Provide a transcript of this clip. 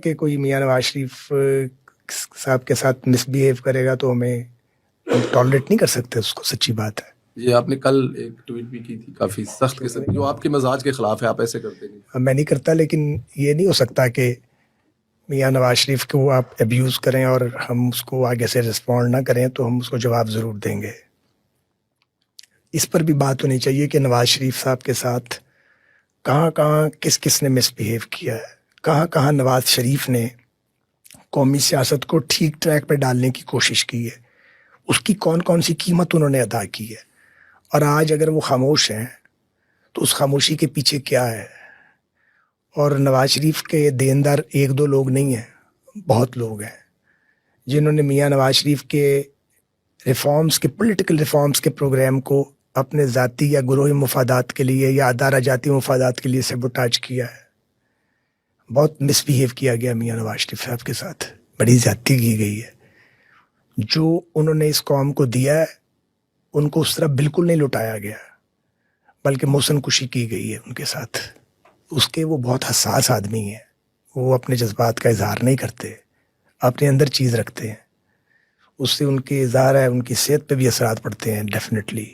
کہ کوئی میاں نواز شریف صاحب کے ساتھ مس بیہیو کرے گا تو ہم ٹالریٹ نہیں کر سکتے اس کو، سچی بات ہے. یہ آپ نے کل ایک ٹویٹ بھی کی تھی کافی سخت قسم کی، جو آپ کے مزاج کے خلاف ہے، آپ ایسے کرتے نہیں. میں نہیں کرتا، لیکن یہ نہیں ہو سکتا کہ میاں نواز شریف کو آپ ابیوز کریں اور ہم اس کو آگے سے رسپونڈ نہ کریں، تو ہم اس کو جواب ضرور دیں گے. اس پر بھی بات ہونی چاہیے کہ نواز شریف صاحب کے ساتھ کہاں کہاں کس کس نے مس بیہیو کیا ہے، کہاں کہاں نواز شریف نے قومی سیاست کو ٹھیک ٹریک پہ ڈالنے کی کوشش کی ہے، اس کی کون کون سی قیمت انہوں نے ادا کی ہے. اور آج اگر وہ خاموش ہیں تو اس خاموشی کے پیچھے کیا ہے. اور نواز شریف کے دیندار ایک دو لوگ نہیں ہیں، بہت لوگ ہیں جنہوں نے میاں نواز شریف کے ریفارمز کے، پولیٹیکل ریفارمز کے پروگرام کو اپنے ذاتی یا گروہی مفادات کے لیے یا ادارہ جاتی مفادات کے لیے سیبوٹاج کیا ہے. بہت مس بیہیو کیا گیا میاں نواز شریف صاحب کے ساتھ، بڑی زیادتی کی گئی ہے. جو انہوں نے اس قوم کو دیا ہے ان کو اس طرح بالکل نہیں لٹایا گیا، بلکہ محسن کشی کی گئی ہے ان کے ساتھ. اس کے وہ بہت حساس آدمی ہیں، وہ اپنے جذبات کا اظہار نہیں کرتے، اپنے اندر چیز رکھتے ہیں. اس سے ان کے اظہار ہے، ان کی صحت پہ بھی اثرات پڑتے ہیں ڈیفینیٹلی.